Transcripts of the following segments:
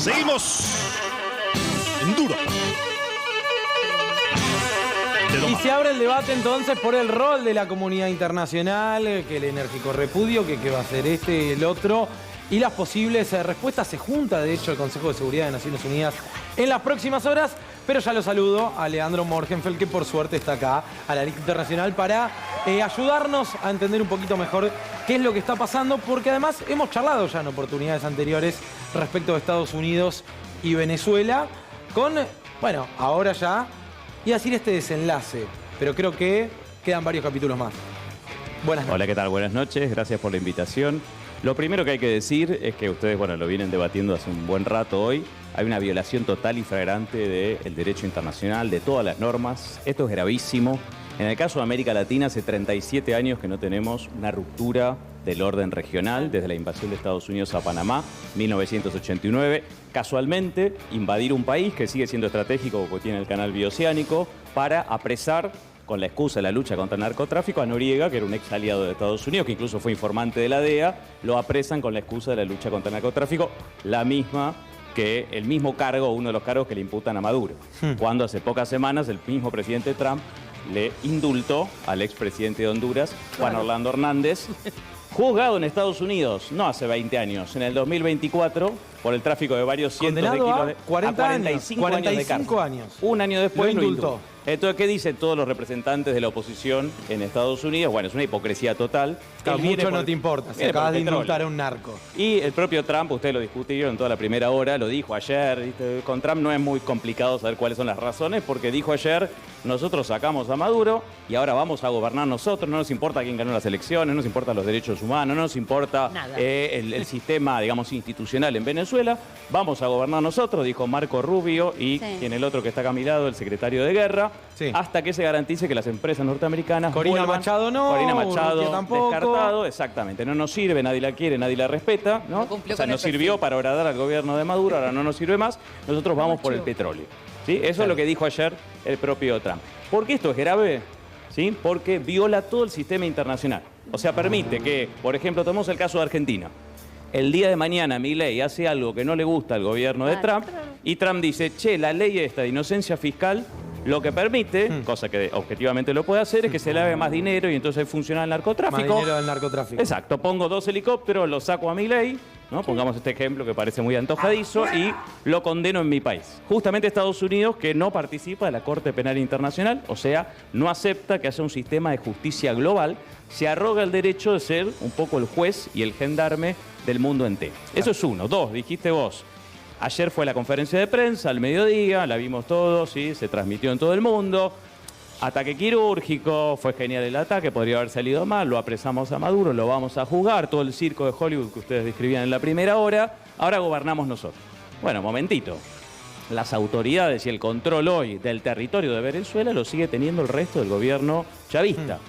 Seguimos en Duro. Y se abre el debate entonces por el rol de la comunidad internacional, que el enérgico repudio, que va a ser este y el otro, y las posibles respuestas. Se junta, de hecho, el Consejo de Seguridad de Naciones Unidas en las próximas horas, pero ya lo saludo a Leandro Morgenfeld, que por suerte está acá, a la Liga Internacional, para ayudarnos a entender un poquito mejor qué es lo que está pasando, porque además hemos charlado ya en oportunidades anteriores respecto de Estados Unidos y Venezuela, con, bueno, ahora ya... y decir este desenlace, pero creo que quedan varios capítulos más. Buenas noches. Hola, ¿qué tal? Buenas noches, gracias por la invitación. Lo primero que hay que decir es que ustedes, bueno, lo vienen debatiendo hace un buen rato hoy. Hay una violación total y flagrante del derecho internacional, de todas las normas. Esto es gravísimo. En el caso de América Latina, hace 37 años que no tenemos una ruptura del orden regional, desde la invasión de Estados Unidos a Panamá, 1989. Casualmente, invadir un país que sigue siendo estratégico porque tiene el canal bioceánico, para apresar, con la excusa de la lucha contra el narcotráfico, a Noriega, que era un ex aliado de Estados Unidos, que incluso fue informante de la DEA, lo apresan con la excusa de la lucha contra el narcotráfico, el mismo cargo, uno de los cargos que le imputan a Maduro. Cuando hace pocas semanas el mismo presidente Trump le indultó al expresidente de Honduras, Juan Orlando Hernández, juzgado en Estados Unidos, no hace 20 años, en el 2024, por el tráfico de varios cientos de kilos de... 45 años de cárcel. Un año después lo indultó. Entonces, ¿qué dicen todos los representantes de la oposición en Estados Unidos? Bueno, es una hipocresía total. Mucho no te importa, si acabas de indultar a un narco. Y el propio Trump, ustedes lo discutieron en toda la primera hora, lo dijo ayer. ¿Viste? Con Trump no es muy complicado saber cuáles son las razones, porque dijo ayer, nosotros sacamos a Maduro y ahora vamos a gobernar nosotros, no nos importa quién ganó las elecciones, no nos importan los derechos humanos, no nos importa el sistema, digamos, institucional en Venezuela, vamos a gobernar nosotros, dijo Marco Rubio y quien el otro que está acá a mi lado, el secretario de Guerra, hasta que se garantice que las empresas norteamericanas Corina Machado no, Corina Machado tampoco. Descartado, exactamente, no nos sirve, nadie la quiere, nadie la respeta, ¿no? O sea, nos sirvió para agradar al gobierno de Maduro, ahora no nos sirve más, nosotros vamos por el petróleo. ¿Sí? Eso es lo que dijo ayer el propio Trump. ¿Por qué esto es grave? ¿Sí? Porque viola todo el sistema internacional. O sea, permite que, por ejemplo, tomemos el caso de Argentina. El día de mañana Milei hace algo que no le gusta al gobierno de Trump y Trump dice, che, la ley esta de inocencia fiscal lo que permite, cosa que objetivamente lo puede hacer, es que se lave más dinero y entonces funciona el narcotráfico. Más dinero del narcotráfico. Exacto, pongo 2 helicópteros, los saco a Milei, ¿no? Pongamos este ejemplo que parece muy antojadizo y lo condeno en mi país. Justamente Estados Unidos, que no participa de la Corte Penal Internacional, o sea, no acepta que haya un sistema de justicia global, se arroga el derecho de ser un poco el juez y el gendarme del mundo entero. Eso es uno. 2, dijiste vos. Ayer fue la conferencia de prensa al mediodía, la vimos todos, ¿sí? Se transmitió en todo el mundo. Ataque quirúrgico, fue genial el ataque, podría haber salido mal, lo apresamos a Maduro, lo vamos a juzgar, todo el circo de Hollywood que ustedes describían en la primera hora, ahora gobernamos nosotros. Bueno, momentito. Las autoridades y el control hoy del territorio de Venezuela lo sigue teniendo el resto del gobierno chavista.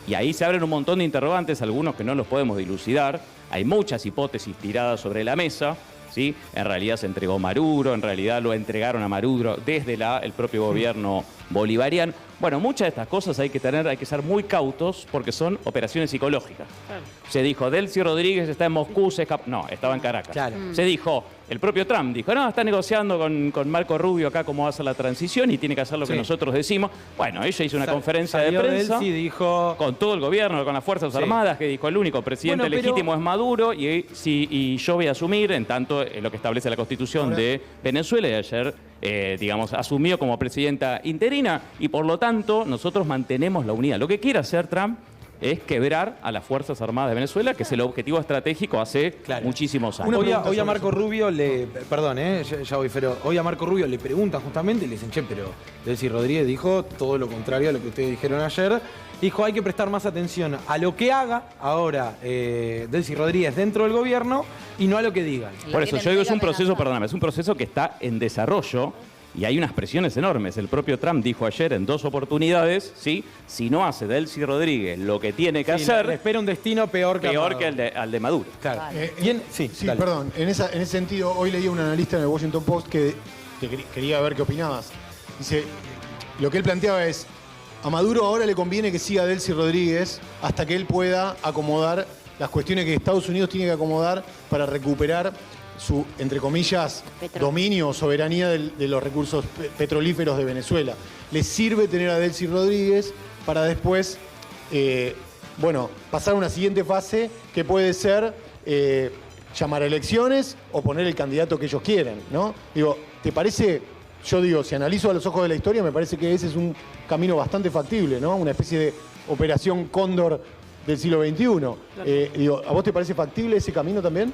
Y ahí se abren un montón de interrogantes, algunos que no los podemos dilucidar. Hay muchas hipótesis tiradas sobre la mesa, ¿sí? En realidad se entregó Maduro, en realidad lo entregaron a Maduro desde el propio gobierno bolivariano. Bueno, muchas de estas cosas hay que ser muy cautos porque son operaciones psicológicas. Se dijo, Delcy Rodríguez está en Moscú, no, estaba en Caracas. Se dijo, el propio Trump dijo, no, está negociando con Marco Rubio acá cómo va a hacer la transición y tiene que hacer lo que nosotros decimos. Bueno, ella hizo una conferencia de prensa dijo... con todo el gobierno, con las Fuerzas Armadas, que dijo, el único presidente legítimo es Maduro y yo voy a asumir, en tanto lo que establece la Constitución de Venezuela, y ayer, digamos, asumió como presidenta interina y por lo tanto nosotros mantenemos la unidad. Lo que quiere hacer Trump es quebrar a las Fuerzas Armadas de Venezuela, que es el objetivo estratégico hace muchísimos años. Hoy a Marco Rubio hoy a Marco Rubio le preguntan justamente y le dicen, che, pero Delcy Rodríguez dijo todo lo contrario a lo que ustedes dijeron ayer. Dijo, hay que prestar más atención a lo que haga ahora Delcy Rodríguez dentro del gobierno y no a lo que digan. Por eso yo digo, es un proceso, perdóname, es un proceso que está en desarrollo. Y hay unas presiones enormes. El propio Trump dijo ayer en 2 oportunidades, ¿sí? Si no hace Delcy Rodríguez lo que tiene que hacer... Le espera un destino peor que al de Maduro. Claro. Perdón. En ese sentido, hoy leí a un analista en el Washington Post que quería ver qué opinabas. Dice, lo que él planteaba es, a Maduro ahora le conviene que siga Delcy Rodríguez hasta que él pueda acomodar las cuestiones que Estados Unidos tiene que acomodar para recuperar su, entre comillas, dominio o soberanía de los recursos petrolíferos de Venezuela. Les sirve tener a Delcy Rodríguez para después, pasar a una siguiente fase que puede ser llamar a elecciones o poner el candidato que ellos quieran, ¿no? Digo, ¿te parece? Yo digo, si analizo a los ojos de la historia, me parece que ese es un camino bastante factible, ¿no? Una especie de operación Cóndor del siglo XXI. ¿A vos te parece factible ese camino también?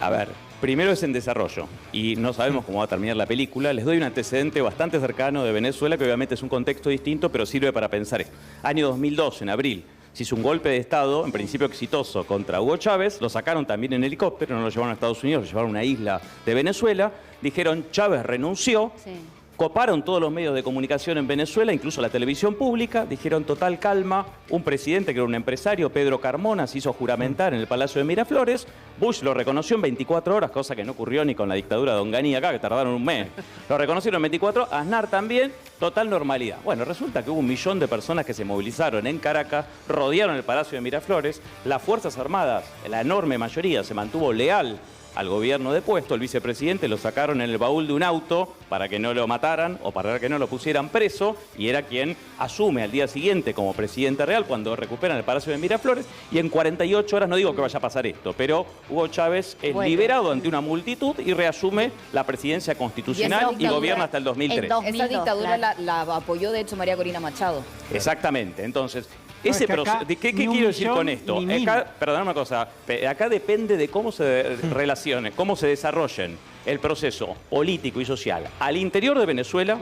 A ver, primero es en desarrollo y no sabemos cómo va a terminar la película. Les doy un antecedente bastante cercano de Venezuela, que obviamente es un contexto distinto, pero sirve para pensar esto. Año 2002, en abril, se hizo un golpe de Estado, en principio exitoso, contra Hugo Chávez. Lo sacaron también en helicóptero, no lo llevaron a Estados Unidos, lo llevaron a una isla de Venezuela. Dijeron, Chávez renunció. Sí. Coparon todos los medios de comunicación en Venezuela, incluso la televisión pública. Dijeron total calma. Un presidente que era un empresario, Pedro Carmona, se hizo juramentar en el Palacio de Miraflores. Bush lo reconoció en 24 horas, cosa que no ocurrió ni con la dictadura de Onganía acá, que tardaron un mes. Lo reconocieron en 24 horas. Aznar también, total normalidad. Bueno, resulta que hubo 1 millón de personas que se movilizaron en Caracas, rodearon el Palacio de Miraflores. Las Fuerzas Armadas, la enorme mayoría, se mantuvo leal al gobierno depuesto. El vicepresidente lo sacaron en el baúl de un auto para que no lo mataran o para que no lo pusieran preso, y era quien asume al día siguiente como presidente real cuando recuperan el Palacio de Miraflores. Y en 48 horas, no digo que vaya a pasar esto, pero Hugo Chávez es liberado ante una multitud y reasume la presidencia constitucional y gobierna hasta el 2003. Esa dictadura la apoyó, de hecho, María Corina Machado. Exactamente. Entonces, ese proceso, ¿qué quiero decir con esto? Acá, perdóname una cosa, acá depende de cómo se relacione, cómo se desarrollen el proceso político y social al interior de Venezuela,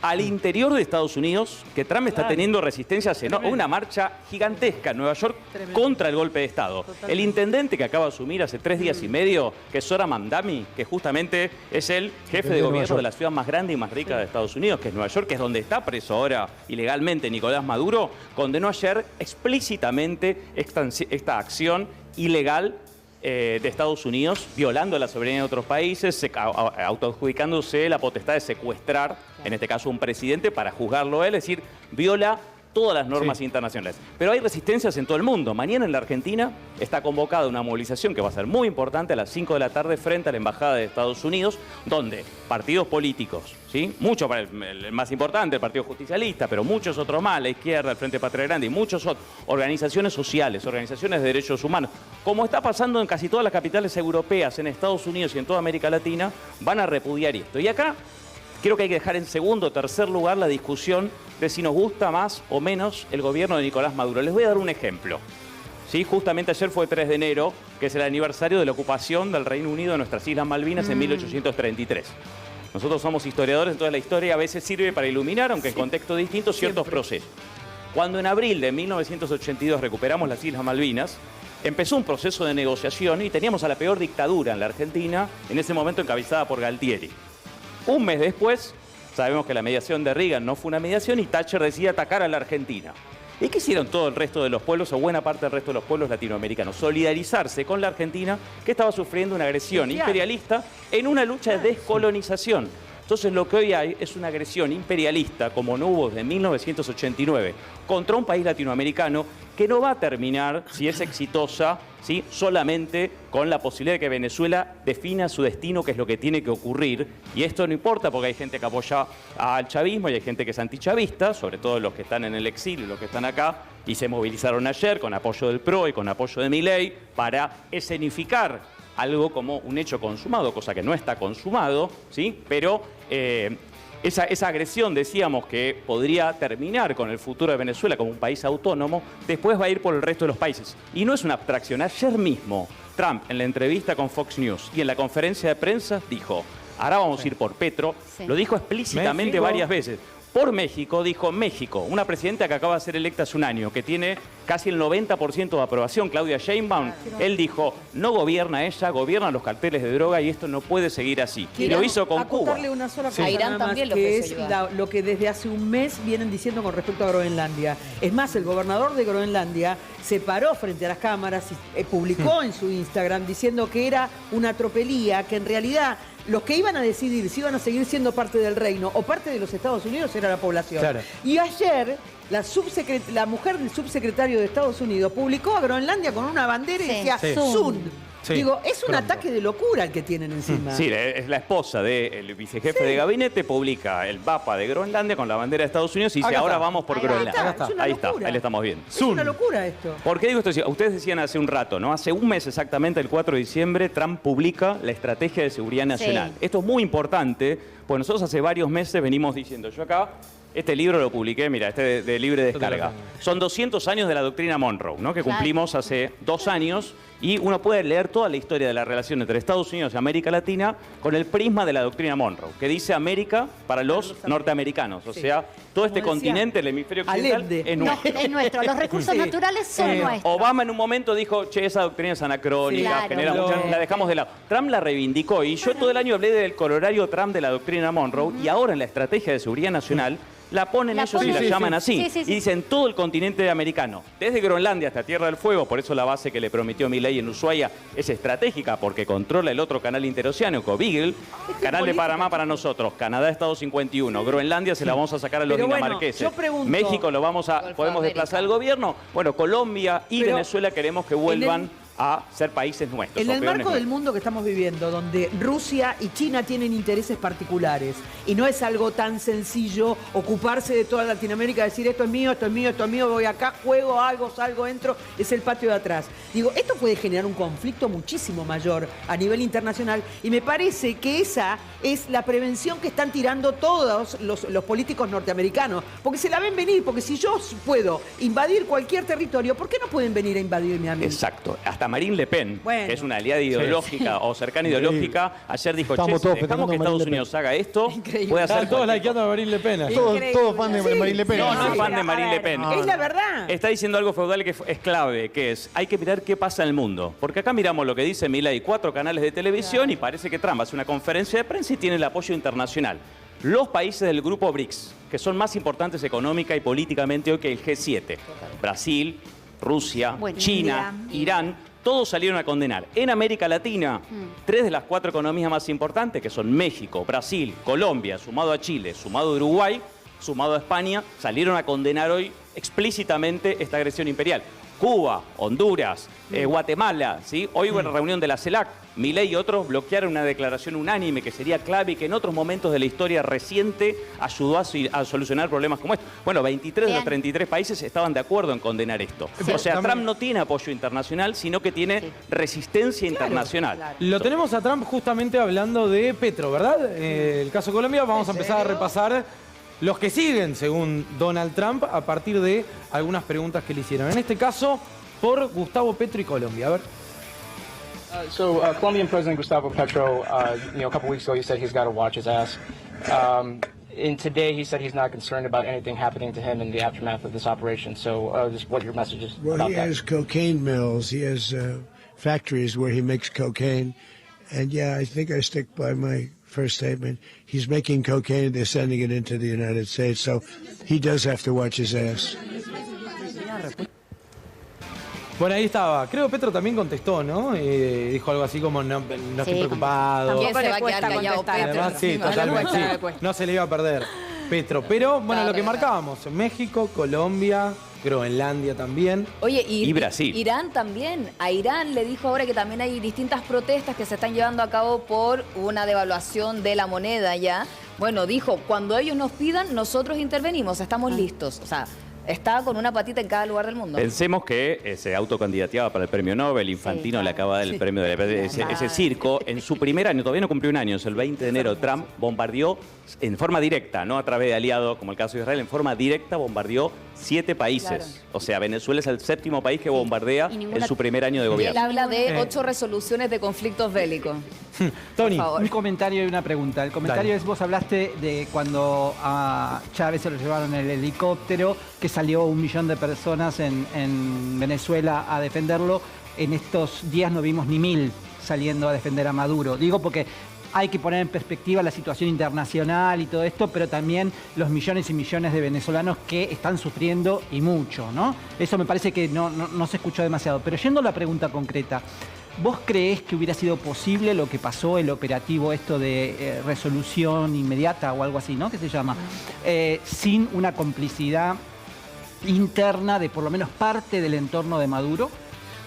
al interior de Estados Unidos, que Trump está teniendo resistencias enormes. Una marcha gigantesca en Nueva York contra el golpe de Estado. Totalmente. El intendente que acaba de asumir hace 3 días y medio, que es Zohran Mamdani, que justamente es el jefe de gobierno de la ciudad más grande y más rica de Estados Unidos, que es Nueva York, que es donde está preso ahora ilegalmente Nicolás Maduro, condenó ayer explícitamente esta acción ilegal de Estados Unidos, violando la soberanía de otros países, autoadjudicándose la potestad de secuestrar, en este caso, un presidente para juzgarlo a él, es decir, viola todas las normas internacionales. Pero hay resistencias en todo el mundo. Mañana en la Argentina está convocada una movilización que va a ser muy importante a las 5 de la tarde frente a la Embajada de Estados Unidos, donde partidos políticos, ¿sí? Muchos, el más importante, el Partido Justicialista, pero muchos otros más, la izquierda, el Frente Patria Grande y muchos otros, organizaciones sociales, organizaciones de derechos humanos, como está pasando en casi todas las capitales europeas, en Estados Unidos y en toda América Latina, van a repudiar esto. Y acá creo que hay que dejar en segundo o tercer lugar la discusión de si nos gusta más o menos el gobierno de Nicolás Maduro. Les voy a dar un ejemplo. ¿Sí? Justamente ayer fue 3 de enero, que es el aniversario de la ocupación del Reino Unido de nuestras Islas Malvinas en 1833. Nosotros somos historiadores, entonces la historia a veces sirve para iluminar, aunque en contextos distintos, ciertos procesos. Cuando en abril de 1982 recuperamos las Islas Malvinas, empezó un proceso de negociación y teníamos a la peor dictadura en la Argentina, en ese momento encabezada por Galtieri. Un mes después, sabemos que la mediación de Reagan no fue una mediación y Thatcher decide atacar a la Argentina. ¿Y qué hicieron todo el resto de los pueblos, o buena parte del resto de los pueblos latinoamericanos? Solidarizarse con la Argentina, que estaba sufriendo una agresión imperialista en una lucha de descolonización. Entonces lo que hoy hay es una agresión imperialista, como no hubo desde 1989, contra un país latinoamericano que no va a terminar, si es exitosa, ¿sí?, solamente con la posibilidad de que Venezuela defina su destino, que es lo que tiene que ocurrir. Y esto no importa porque hay gente que apoya al chavismo y hay gente que es antichavista, sobre todo los que están en el exilio y los que están acá, y se movilizaron ayer con apoyo del PRO y con apoyo de Milei para escenificar algo como un hecho consumado, cosa que no está consumado, ¿sí? Pero esa agresión, decíamos, que podría terminar con el futuro de Venezuela como un país autónomo, después va a ir por el resto de los países. Y no es una abstracción. Ayer mismo, Trump, en la entrevista con Fox News y en la conferencia de prensa, dijo, ahora vamos a ir por Petro. Lo dijo explícitamente varias veces. Por México, dijo México, una presidenta que acaba de ser electa hace un año, que tiene casi el 90% de aprobación, Claudia Sheinbaum. Él dijo, no gobierna ella, gobiernan los carteles de droga y esto no puede seguir así. Y lo hizo con Cuba. Una sola cosa, a Irán también, que es lo que desde hace un mes vienen diciendo con respecto a Groenlandia. Es más, el gobernador de Groenlandia se paró frente a las cámaras y publicó en su Instagram diciendo que era una tropelía, que en realidad los que iban a decidir si iban a seguir siendo parte del reino o parte de los Estados Unidos era la población. Claro. Y ayer la mujer del subsecretario de Estados Unidos publicó a Groenlandia con una bandera y decía Sun. Sí, Digo, es un pronto. ataque de locura el que tienen encima. Sí, es la esposa del vicejefe de gabinete, publica el mapa de Groenlandia con la bandera de Estados Unidos y dice, Acá ahora está. vamos por Ahí va. Groenlandia. Es una Ahí está, locura. ahí le estamos viendo. Es una locura esto. ¿Por qué digo esto? Ustedes decían hace un rato, ¿no? Hace un mes exactamente, el 4 de diciembre, Trump publica la Estrategia de Seguridad Nacional. Sí. Esto es muy importante, porque nosotros hace varios meses venimos diciendo, yo acá, este libro lo publiqué, mira, este de libre descarga. Son 200 años de la doctrina Monroe, ¿no? Que Claro. cumplimos hace 2 años. Y uno puede leer toda la historia de la relación entre Estados Unidos y América Latina con el prisma de la doctrina Monroe, que dice América para los norteamericanos. O sea, todo este Como decía continente, el hemisferio occidental, Allende. es No, nuestro. es nuestro. Los recursos Sí. naturales son nuestros. Obama en un momento dijo, che, esa doctrina es anacrónica, Sí, claro. genera Lo- mucha... La dejamos de lado. Trump la reivindicó y yo todo el año hablé del corolario Trump de la doctrina Monroe y ahora en la Estrategia de Seguridad Nacional la ponen La ellos y ponen. la Sí, llaman así. Sí, sí, sí. Y dicen todo el continente americano, desde Groenlandia hasta Tierra del Fuego, por eso la base que le prometió Milei en Ushuaia es estratégica porque controla el otro canal interoceánico, Beagle, canal de Panamá para nosotros, Canadá Estado 51, Groenlandia se la vamos a sacar a los Pero bueno, dinamarqueses, yo pregunto- México lo vamos a, Golfo de podemos América. desplazar al gobierno, bueno, Colombia y Pero Venezuela queremos que vuelvan a ser países nuestros. En o el peones marco del nuestros. mundo que estamos viviendo, donde Rusia y China tienen intereses particulares, y no es algo tan sencillo ocuparse de toda Latinoamérica, decir esto es mío, esto es mío, esto es mío, voy acá, juego, algo, salgo, entro, es el patio de atrás. Digo, esto puede generar un conflicto muchísimo mayor a nivel internacional, y me parece que esa es la prevención que están tirando todos los políticos norteamericanos, porque se la ven venir, porque si yo puedo invadir cualquier territorio, ¿por qué no pueden venir a invadirme a mí? Exacto. Hasta Marine Le Pen, Bueno. que es una aliada ideológica o cercana ideológica, ayer dijo, Estamos che, si todos dejamos festejando que a Marine Estados Le Pen. Unidos haga esto, Increíble. puede hacer Están todos cualquier likeando a Marine Le Pen. Todos fan de Marine Le Pen. No, no es Sí, fan de pero, Marine a Le ver, Pen. Es la verdad. Está diciendo algo feudal que es clave, que es, hay que mirar qué pasa en el mundo. Porque acá miramos lo que dice Milei, 4 canales de televisión y parece que Trump hace una conferencia de prensa y tiene el apoyo internacional. Los países del grupo BRICS, que son más importantes económica y políticamente hoy que el G7, Brasil, Rusia, Bueno, China, Irán, todos salieron a condenar. En América Latina, 3 de las 4 economías más importantes, que son México, Brasil, Colombia, sumado a Chile, sumado a Uruguay, sumado a España, salieron a condenar hoy explícitamente esta agresión imperial. Cuba, Honduras, Guatemala, ¿sí? Hoy hubo una reunión de la CELAC. Milei y otros bloquearon una declaración unánime que sería clave y que en otros momentos de la historia reciente ayudó a solucionar problemas como estos. Bueno, 23 de los Bien. 33 países estaban de acuerdo en condenar esto. Sí. O sea, También- Trump no tiene apoyo internacional, sino que tiene Sí. resistencia internacional. claro. Lo tenemos a Trump justamente hablando de Petro, ¿verdad? El caso Colombia. Vamos a empezar a repasar los que siguen, según Donald Trump, a partir de algunas preguntas que le hicieron. En este caso, por Gustavo Petro y Colombia. A ver. Colombian President Gustavo Petro, a couple weeks ago, he said he's got to watch his ass. And today, he said he's not concerned about anything happening to him in the aftermath of this operation. So, just what your message is Well, about he that? has cocaine mills. He has factories where he makes cocaine. And yeah, I think I stick by my first statement. He's making cocaine. They're sending it into the United States. So he does have to watch his ass. Bueno, ahí estaba. Creo que Petro también contestó, ¿no? Dijo algo así como, no estoy preocupado. También se le va a cuesta quedar callado contestar. Petro. Además, sí, encima. totalmente. cuesta, sí. le cuesta. No se le iba a perder Petro. Pero, bueno, Claro, lo que claro. marcábamos, México, Colombia, Groenlandia también. Oye, Y Brasil. Irán también. A Irán le dijo ahora que también hay distintas protestas que se están llevando a cabo por una devaluación de la moneda ya. Bueno, dijo, cuando ellos nos pidan, nosotros intervenimos, estamos listos. O sea, está con una patita en cada lugar del mundo. Pensemos que se autocandidateaba para el premio Nobel, Infantino Sí, le acaba de dar el premio de ese circo. En su primer año, todavía no cumplió un año, es el 20 de enero, Trump bombardeó en forma directa, no a través de aliados, como el caso de Israel, en forma directa bombardeó 7 países. Claro. O sea, Venezuela es el 7º país que bombardea Y ninguna- en su primer año de Y él gobierno. habla de 8 resoluciones de conflictos bélicos. Tony. Por favor. Un comentario y una pregunta. El comentario Dale. es, vos hablaste de cuando a Chávez se lo llevaron en el helicóptero, que salió 1 millón de personas en Venezuela a defenderlo. En estos días no vimos ni 1000 saliendo a defender a Maduro. Digo porque hay que poner en perspectiva la situación internacional y todo esto, pero también los millones y millones de venezolanos que están sufriendo y mucho, ¿no? Eso me parece que no se escuchó demasiado. Pero yendo a la pregunta concreta, ¿vos creés que hubiera sido posible lo que pasó, el operativo esto de resolución inmediata o algo así, ¿no? ¿Qué se llama? Sin una complicidad interna de por lo menos parte del entorno de Maduro.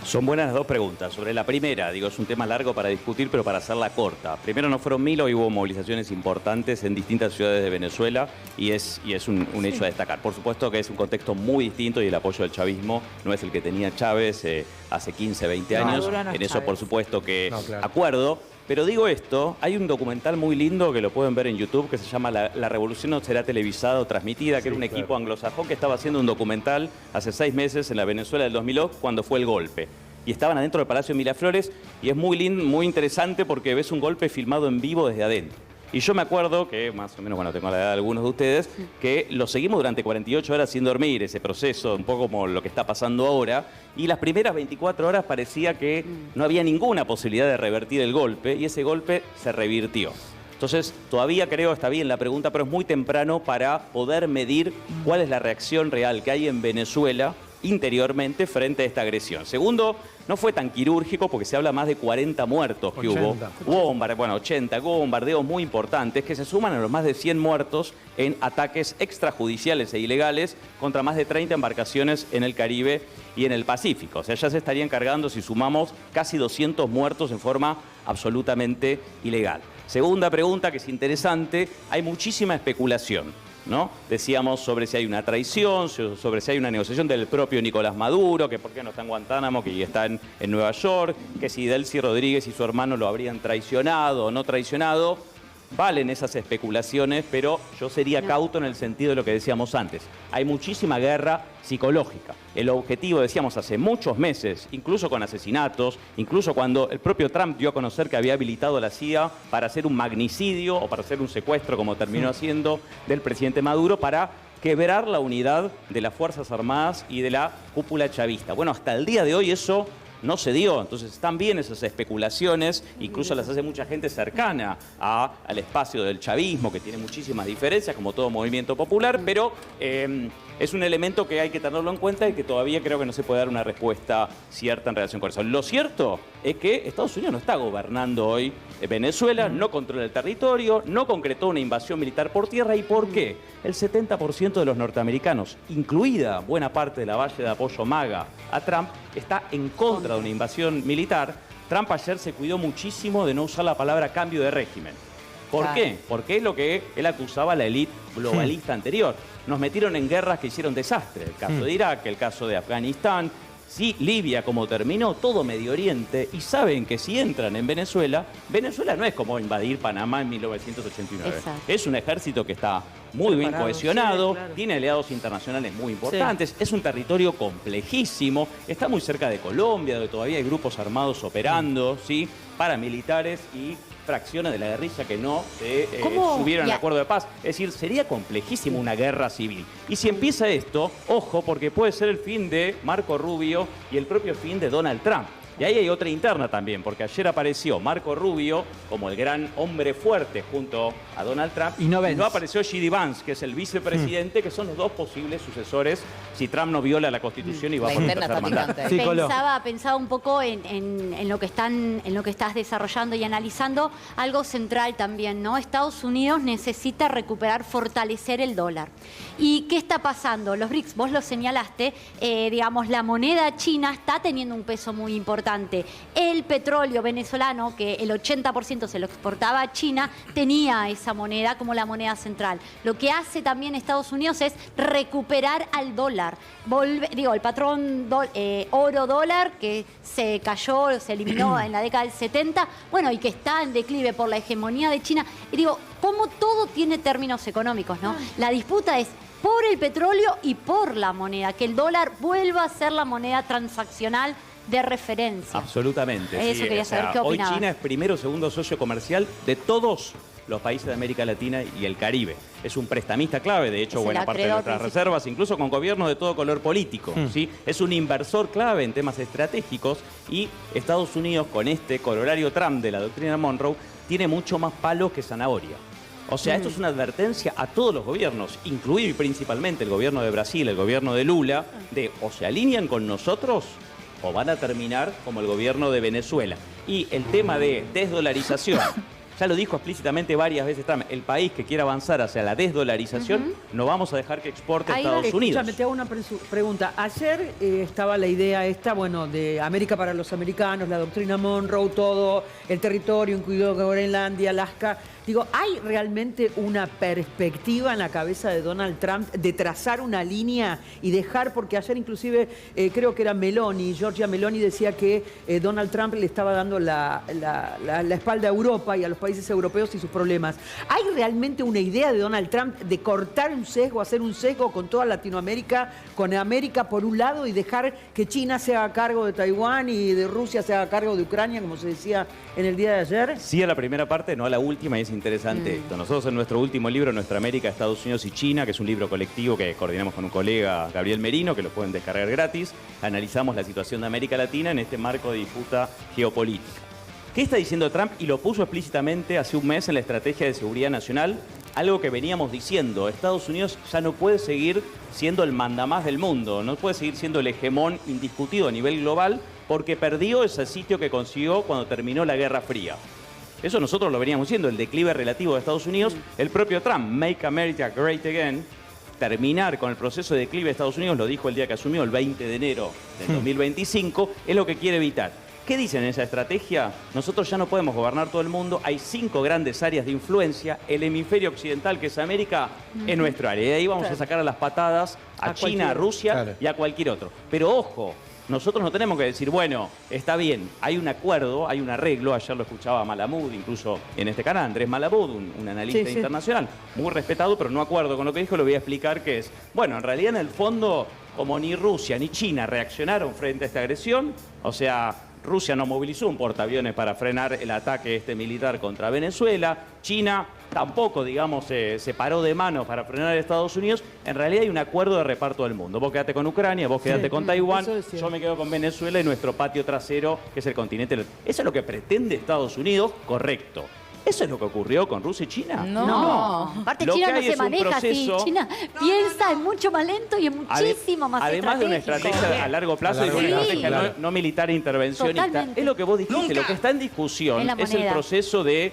Son buenas las dos preguntas. Sobre la primera, digo, es un tema largo para discutir, pero para hacerla corta. Primero, no fueron 1000, hoy hubo movilizaciones importantes en distintas ciudades de Venezuela y es un hecho a destacar. Por supuesto que es un contexto muy distinto y el apoyo del chavismo no es el que tenía Chávez hace 15, 20 años. Maduro no es En eso, Chávez. por supuesto que claro. acuerdo. Pero digo esto, hay un documental muy lindo que lo pueden ver en YouTube que se llama La Revolución no será televisada o transmitida, que era un equipo anglosajón que estaba haciendo un documental hace 6 meses en la Venezuela del 2002 cuando fue el golpe. Y estaban adentro del Palacio de Miraflores y es muy lindo, muy interesante porque ves un golpe filmado en vivo desde adentro. Y yo me acuerdo que, más o menos, bueno, tengo la edad de algunos de ustedes, que lo seguimos durante 48 horas sin dormir, ese proceso, un poco como lo que está pasando ahora. Y las primeras 24 horas parecía que no había ninguna posibilidad de revertir el golpe y ese golpe se revirtió. Entonces, todavía creo, está bien la pregunta, pero es muy temprano para poder medir cuál es la reacción real que hay en Venezuela interiormente frente a esta agresión. Segundo, no fue tan quirúrgico porque se habla más de 40 muertos que 80. hubo 80, hubo bombardeos muy importantes que se suman a los más de 100 muertos en ataques extrajudiciales e ilegales contra más de 30 embarcaciones en el Caribe y en el Pacífico. O sea, ya se estarían cargando, si sumamos, casi 200 muertos en forma absolutamente ilegal. Segunda pregunta que es interesante, hay muchísima especulación, ¿no? Decíamos sobre si hay una traición, sobre si hay una negociación del propio Nicolás Maduro, que por qué no está en Guantánamo, que está en Nueva York, que si Delcy Rodríguez y su hermano lo habrían traicionado o no traicionado. Valen esas especulaciones, pero yo sería cauto en el sentido de lo que decíamos antes. Hay muchísima guerra psicológica. El objetivo, decíamos hace muchos meses, incluso con asesinatos, incluso cuando el propio Trump dio a conocer que había habilitado a la CIA para hacer un magnicidio o para hacer un secuestro, como terminó haciendo, del presidente Maduro, para quebrar la unidad de las Fuerzas Armadas y de la cúpula chavista. Bueno, hasta el día de hoy eso no se dio, entonces están bien esas especulaciones, incluso las hace mucha gente cercana al espacio del chavismo, que tiene muchísimas diferencias, como todo movimiento popular, pero es un elemento que hay que tenerlo en cuenta y que todavía creo que no se puede dar una respuesta cierta en relación con eso. Lo cierto es que Estados Unidos no está gobernando hoy Venezuela, no controla el territorio, no concretó una invasión militar por tierra. ¿Y por qué? El 70% de los norteamericanos, incluida buena parte de la base de apoyo MAGA a Trump, está en contra de una invasión militar. Trump ayer se cuidó muchísimo de no usar la palabra cambio de régimen. ¿Por qué? Porque es lo que él acusaba a la élite globalista anterior. Nos metieron en guerras que hicieron desastre. El caso de Irak, el caso de Afganistán, sí, Libia como terminó, todo Medio Oriente. Y saben que si entran en Venezuela, Venezuela no es como invadir Panamá en 1989. Exacto. Es un ejército que está muy bien Preparado, cohesionado, sí, claro. tiene aliados internacionales muy importantes, es un territorio complejísimo, está muy cerca de Colombia, donde todavía hay grupos armados operando, ¿sí? Paramilitares y fracciones de la guerrilla que no se subieron al acuerdo de paz. Es decir, sería complejísimo una guerra civil. Y si empieza esto, ojo, porque puede ser el fin de Marco Rubio y el propio fin de Donald Trump. Y ahí hay otra interna también, porque ayer apareció Marco Rubio como el gran hombre fuerte junto a Donald Trump. Y no Vance. Apareció J.D. Vance, que es el vicepresidente, que son los dos posibles sucesores si Trump no viola la Constitución y va La por un interna tercer está mandato. picante. Sí, Colo. Pensaba un poco en lo que estás desarrollando y analizando algo central también, ¿no? Estados Unidos necesita recuperar, fortalecer el dólar. ¿Y qué está pasando? Los BRICS, vos lo señalaste, digamos, la moneda china está teniendo un peso muy importante. El petróleo venezolano, que el 80% se lo exportaba a China, tenía esa moneda como la moneda central. Lo que hace también Estados Unidos es recuperar al dólar. El patrón oro-dólar que se cayó, se eliminó en la década del 70, bueno, y que está en declive por la hegemonía de China. Y digo, como todo tiene términos económicos, ¿no? La disputa es por el petróleo y por la moneda, que el dólar vuelva a ser la moneda transaccional de referencia. Absolutamente. Eso quería saber, ¿qué hoy opinabas? China es primero o segundo socio comercial de todos los países de América Latina y el Caribe. Es un prestamista clave, de hecho, Es el buena parte de acreedor nuestras principal. reservas, incluso con gobiernos de todo color político. ¿Sí? Es un inversor clave en temas estratégicos y Estados Unidos, con este corolario Trump de la doctrina Monroe, tiene mucho más palos que zanahoria. O sea, esto es una advertencia a todos los gobiernos, incluido y principalmente el gobierno de Brasil, el gobierno de Lula, de o se alinean con nosotros o van a terminar como el gobierno de Venezuela. Y el tema de desdolarización, Ya lo dijo explícitamente varias veces Trump. El país que quiera avanzar hacia la desdolarización, no vamos a dejar que exporte a Estados Unidos. Escúchame, te hago una pregunta. Ayer estaba la idea esta, bueno, de América para los americanos, la doctrina Monroe, todo el territorio, incluido Groenlandia, Alaska. Digo, ¿hay realmente una perspectiva en la cabeza de Donald Trump de trazar una línea y dejar, porque ayer inclusive creo que era Meloni, Giorgia Meloni decía que Donald Trump le estaba dando la espalda a Europa y a los países europeos y sus problemas? ¿Hay realmente una idea de Donald Trump de cortar un sesgo, hacer un sesgo con toda Latinoamérica, con América por un lado y dejar que China se haga cargo de Taiwán y de Rusia se haga cargo de Ucrania, como se decía en el día de ayer? Sí a la primera parte, no a la última, y es interesante esto. Nosotros en nuestro último libro, Nuestra América, Estados Unidos y China, que es un libro colectivo que coordinamos con un colega, Gabriel Merino, que lo pueden descargar gratis, analizamos la situación de América Latina en este marco de disputa geopolítica. ¿Qué está diciendo Trump? Y lo puso explícitamente hace un mes en la Estrategia de Seguridad Nacional, algo que veníamos diciendo. Estados Unidos ya no puede seguir siendo el mandamás del mundo, no puede seguir siendo el hegemón indiscutido a nivel global, porque perdió ese sitio que consiguió cuando terminó la Guerra Fría. Eso nosotros lo veníamos diciendo, el declive relativo de Estados Unidos. El propio Trump, Make America Great Again, terminar con el proceso de declive de Estados Unidos, lo dijo el día que asumió, el 20 de enero del 2025, es lo que quiere evitar. ¿Qué dicen en esa estrategia? Nosotros ya no podemos gobernar todo el mundo, hay 5 grandes áreas de influencia, el hemisferio occidental, que es América, es nuestro área. Y de ahí vamos a sacar a las patadas a China, a Rusia y a cualquier otro. Pero ojo, nosotros no tenemos que decir, bueno, está bien, hay un acuerdo, hay un arreglo. Ayer lo escuchaba Malamud, incluso en este canal, Andrés Malamud, un analista internacional, muy respetado, pero no acuerdo con lo que dijo. Lo voy a explicar que es, bueno, en realidad en el fondo, como ni Rusia ni China reaccionaron frente a esta agresión, o sea, Rusia no movilizó un portaaviones para frenar el ataque militar contra Venezuela. China tampoco, digamos, se paró de mano para frenar a Estados Unidos. En realidad hay un acuerdo de reparto del mundo. Vos quedate con Ucrania, vos quedate con Taiwán, yo me quedo con Venezuela y nuestro patio trasero, que es el continente. ¿Eso es lo que pretende Estados Unidos? Correcto. ¿Eso es lo que ocurrió con Rusia y China? No. Aparte, China no se maneja así. China piensa, es mucho más lento y es muchísimo más además de una estrategia a largo plazo y una estrategia no militar intervencionista. Totalmente. Es lo que vos dijiste. Lo que está en discusión es el proceso de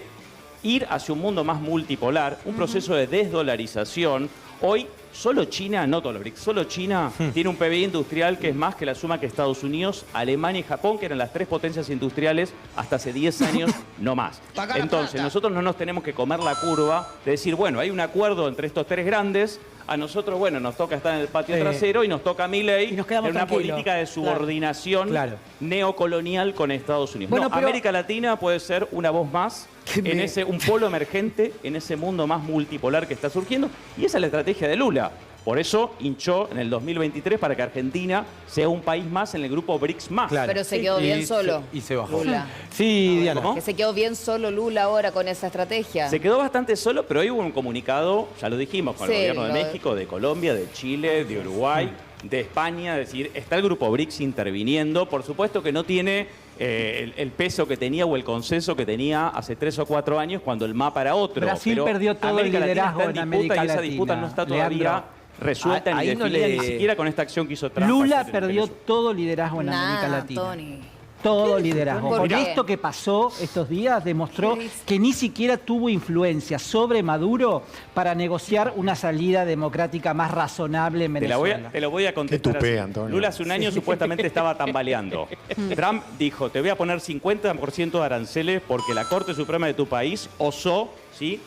ir hacia un mundo más multipolar, un proceso de desdolarización. Hoy, solo China, no todos los BRICS, solo China tiene un PBI industrial que es más que la suma que Estados Unidos, Alemania y Japón, que eran las 3 potencias industriales hasta hace 10 años, no más. Entonces, nosotros no nos tenemos que comer la curva de decir, bueno, hay un acuerdo entre estos 3 grandes, a nosotros, bueno, nos toca estar en el patio trasero y nos toca a Milei en una política de subordinación neocolonial con Estados Unidos. Bueno, pero América Latina puede ser una voz más en un polo emergente, en ese mundo más multipolar que está surgiendo, y esa es la estrategia de Lula. Por eso hinchó en el 2023 para que Argentina sea un país más en el grupo BRICS más. Pero se quedó bien solo. Y se bajó. Lula. Sí, Diana. Que se quedó bien solo Lula ahora con esa estrategia. Se quedó bastante solo, pero hoy hubo un comunicado, ya lo dijimos, con el gobierno de México, de Colombia, de Chile, de Uruguay, de España. Es decir, está el grupo BRICS interviniendo. Por supuesto que no tiene el peso que tenía o el consenso que tenía hace 3 o 4 años cuando el mapa era otro. Brasil perdió todo el liderazgo en América Latina. Y esa disputa no está todavía resuelta ni definida, ni siquiera con esta acción que hizo Trump. Lula perdió todo liderazgo en América Latina. Tony. Todo liderazgo. ¿Por Con qué? esto que pasó estos días demostró que ni siquiera tuvo influencia sobre Maduro para negociar una salida democrática más razonable en Venezuela. Te lo voy a contestar. Qué tupé, así. Antonio. Lula hace un año supuestamente estaba tambaleando. Trump dijo, te voy a poner 50% de aranceles porque la Corte Suprema de tu país osó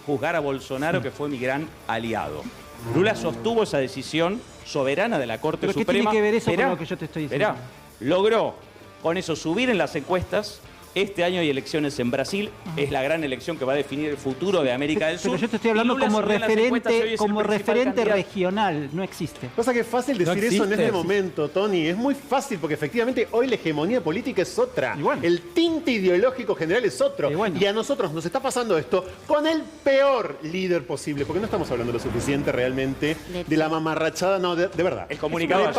juzgar a Bolsonaro, que fue mi gran aliado. Lula sostuvo esa decisión soberana de la Corte ¿Pero Suprema. qué tiene que ver eso con lo que yo te estoy diciendo? Logró con eso subir en las encuestas. Este año hay elecciones en Brasil, es la gran elección que va a definir el futuro de América del Sur. Pero yo te estoy hablando como referente regional, no existe. Cosa que es fácil decir eso en este momento, Tony. Es muy fácil porque efectivamente hoy la hegemonía política es otra. Bueno. El tinte ideológico general es otro. Y a nosotros nos está pasando esto con el peor líder posible, porque no estamos hablando lo suficiente realmente de la mamarrachada, no, de verdad. El comunicado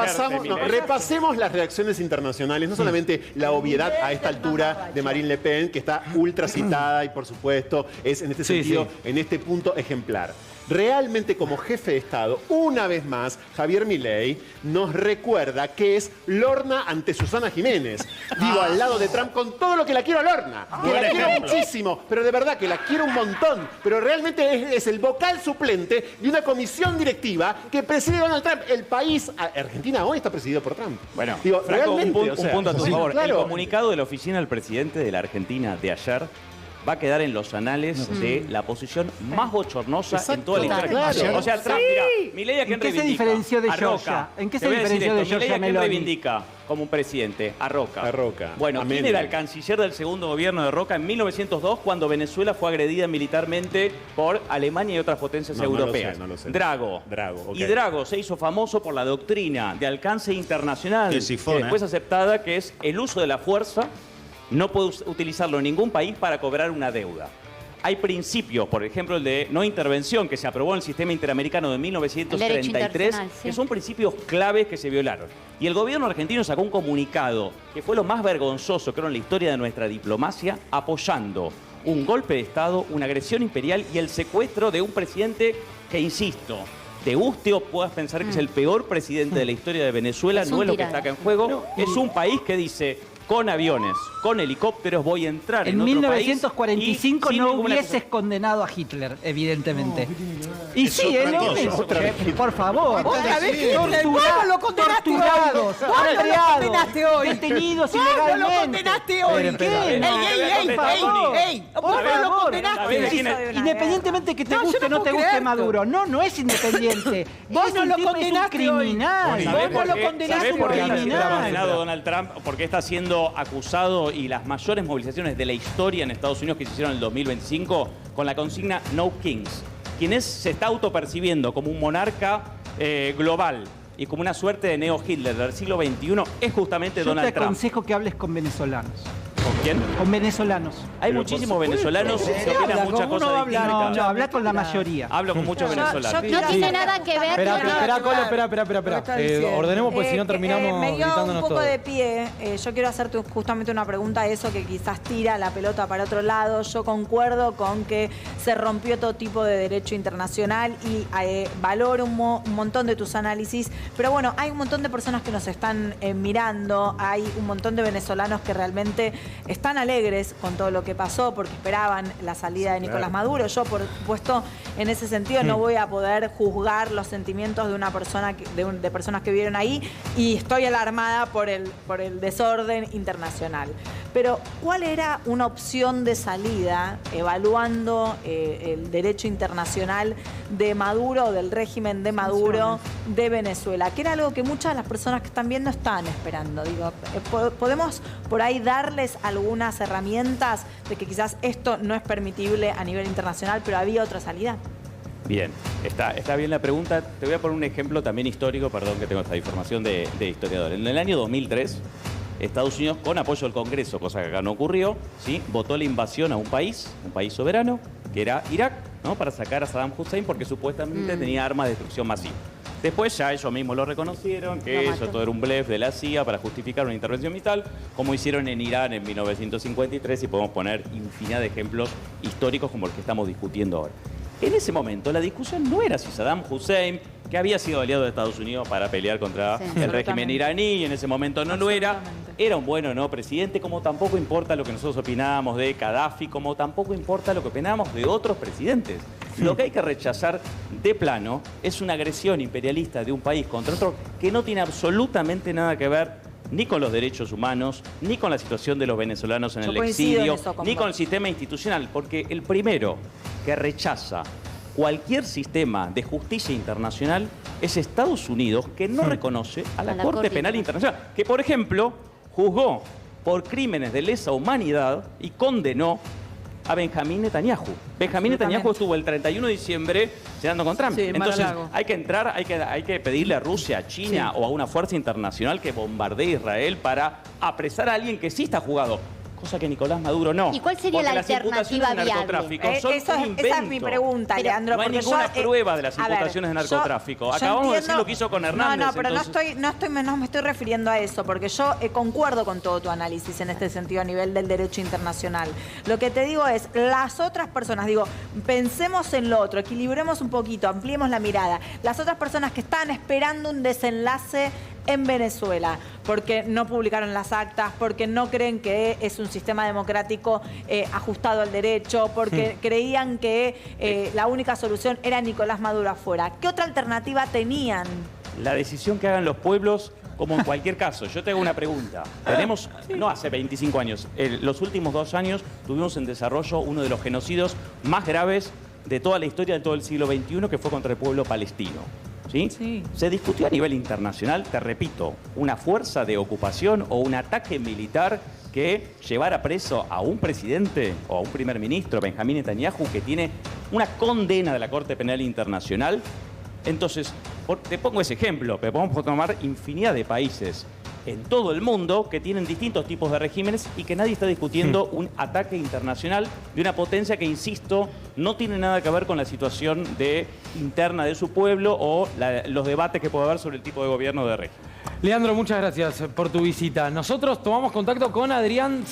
repasemos las reacciones internacionales, no solamente la obviedad a esta altura de Marine Le Pen, que está ultra citada y por supuesto es en este sentido, en este punto ejemplar. realmente como jefe de Estado, una vez más, Javier Milei nos recuerda que es Lorna ante Susana Jiménez. Digo, al lado de Trump, con todo lo que la quiero a Lorna. Que la quiero muchísimo, pero de verdad que la quiero un montón. Pero realmente es el vocal suplente de una comisión directiva que preside Donald Trump. El país, Argentina hoy está presidido por Trump. Bueno, digo, Franco, realmente, un punto a tu sí, favor. claro. El comunicado de la oficina del presidente de la Argentina de ayer va a quedar en los anales de la posición más bochornosa en toda la historia. Claro. O sea, Trump, mira, Milei a quién ¿En qué se reivindica. diferenció de A Roca. Georgia? ¿En qué se Te voy a decir diferenció de esto, Milei Georgia a quién Meloni? reivindica como un presidente? A Roca. A Roca. Bueno, A ¿quién Menem. era el canciller del segundo gobierno de Roca en 1902 cuando Venezuela fue agredida militarmente por Alemania y otras potencias europeas? No lo sé. Drago. Ok. Y Drago se hizo famoso por la doctrina de alcance internacional, El sifón, que después aceptada, que es el uso de la fuerza, no puede utilizarlo en ningún país para cobrar una deuda. Hay principios, por ejemplo, el de no intervención que se aprobó en el sistema interamericano de 1933, sí. que son principios claves que se violaron. Y el gobierno argentino sacó un comunicado que fue lo más vergonzoso, creo, en la historia de nuestra diplomacia, apoyando un golpe de Estado, una agresión imperial y el secuestro de un presidente que, insisto, te guste o puedas pensar que es el peor presidente de la historia de Venezuela, Es no un es lo que tirano. está acá en juego. Es un país que dice, con aviones, con helicópteros voy a entrar en En otro 1945 país y sin no ninguna hubieses condenado a Hitler, evidentemente. Y Es sí, otra es lo cosa. mismo. Otra vez Hitler. Por favor. Otra vez Hitler. Tortura- Vos no lo condenaste hoy. torturados, Vos no lo apedreados, condenaste hoy. detenidos Vos no lo ilegalmente. condenaste hoy. ¿Qué? Ey, Por favor. Vos Por no lo favor. condenaste. ¿Sabés de quién es? Independientemente que te No, yo guste o no no te puedo guste creer Maduro. No, no es independiente. Vos Es no un lo tipo, es un condenaste hoy. criminal. ¿Sabés Vos no por lo qué? condenaste ¿Sabés por qué hoy. está siendo Criminal. condenado Donald Trump? Porque está siendo acusado y las mayores movilizaciones de la historia en Estados Unidos que se hicieron en el 2025 con la consigna No Kings. Quien se está autopercibiendo como un monarca global y como una suerte de neo-Hitler del siglo XXI es justamente Yo te Donald Trump. aconsejo que hables con venezolanos. ¿Con quién? Con venezolanos. Hay muchísimos venezolanos que ¿Qué opinan habla? muchas ¿Cómo uno cosas habla? distintas. No, habla con la mayoría. Hablo con muchos venezolanos. No tiene nada que ver Espera, con... espera, Colo, espera. Lo está diciendo. Ordenemos, pues si no terminamos me dio un gritándonos poco todo. de pie. Yo quiero hacerte justamente una pregunta a eso que quizás tira la pelota para otro lado. Yo concuerdo con que se rompió todo tipo de derecho internacional y valoro un montón de tus análisis. Pero bueno, hay un montón de personas que nos están mirando. Hay un montón de venezolanos que realmente están alegres con todo lo que pasó porque esperaban la salida de Nicolás Maduro. Yo, por supuesto, en ese sentido no voy a poder juzgar los sentimientos de una persona de personas que vivieron ahí y estoy alarmada por el desorden internacional. Pero, ¿cuál era una opción de salida evaluando el derecho internacional de Maduro, del régimen de Maduro, de Venezuela? Que era algo que muchas de las personas que están viendo estaban esperando. Digo, ¿podemos por ahí darles algunas herramientas de que quizás esto no es permitible a nivel internacional, pero había otra salida? Bien, está bien la pregunta. Te voy a poner un ejemplo también histórico, perdón que tengo esta información de historiador. En el año 2003, Estados Unidos, con apoyo del Congreso, cosa que acá no ocurrió, ¿sí?, votó la invasión a un país soberano, que era Irak, ¿no?, para sacar a Saddam Hussein porque supuestamente tenía armas de destrucción masiva. Después ya ellos mismos lo reconocieron, que eso todo era un blef de la CIA para justificar una intervención militar, como hicieron en Irán en 1953, y podemos poner infinidad de ejemplos históricos como el que estamos discutiendo ahora. En ese momento la discusión no era si Saddam Hussein, que había sido aliado de Estados Unidos para pelear contra el régimen iraní, y en ese momento no lo era un buen o no presidente, como tampoco importa lo que nosotros opinábamos de Gaddafi, como tampoco importa lo que opinábamos de otros presidentes. Lo que hay que rechazar de plano es una agresión imperialista de un país contra otro que no tiene absolutamente nada que ver ni con los derechos humanos, ni con la situación de los venezolanos en el exilio, ni con el sistema institucional, porque el primero que rechaza cualquier sistema de justicia internacional es Estados Unidos, que no reconoce a la Corte Penal Internacional, que, por ejemplo, juzgó por crímenes de lesa humanidad y condenó a Benjamín Netanyahu. Benjamín Netanyahu estuvo el 31 de diciembre cenando con Trump. Sí, Entonces, Mar-a-Lago. hay que entrar, hay que pedirle a Rusia, a China o a una fuerza internacional que bombardee Israel para apresar a alguien que sí está juzgado cosa que Nicolás Maduro no. ¿Y cuál sería Porque la las imputaciones alternativa de narcotráfico son un esa es mi invento. pregunta, Leandro. No hay porque ninguna yo, prueba de las a ver, imputaciones de narcotráfico. yo Acabamos de decir entiendo- lo que hizo con Hernández. No, pero entonces- no me estoy refiriendo a eso, porque yo concuerdo con todo tu análisis en este sentido a nivel del derecho internacional. Lo que te digo es, las otras personas, digo, pensemos en lo otro, equilibremos un poquito, ampliemos la mirada. Las otras personas que están esperando un desenlace en Venezuela, porque no publicaron las actas, porque no creen que es un sistema democrático ajustado al derecho, porque creían que la única solución era Nicolás Maduro afuera. ¿Qué otra alternativa tenían? La decisión que hagan los pueblos, como en cualquier caso. Yo te hago una pregunta. Tenemos, no hace 25 años, los últimos 2 años tuvimos en desarrollo uno de los genocidios más graves de toda la historia de todo el siglo XXI, que fue contra el pueblo palestino. ¿Sí? Sí. Se discutió a nivel internacional, te repito, una fuerza de ocupación o un ataque militar que llevara preso a un presidente o a un primer ministro, Benjamín Netanyahu, que tiene una condena de la Corte Penal Internacional. Entonces, te pongo ese ejemplo, pero podemos tomar infinidad de países en todo el mundo que tienen distintos tipos de regímenes y que nadie está discutiendo un ataque internacional de una potencia que, insisto, no tiene nada que ver con la situación interna de su pueblo o los debates que puede haber sobre el tipo de gobierno de régimen. Leandro, muchas gracias por tu visita. Nosotros tomamos contacto con Adrián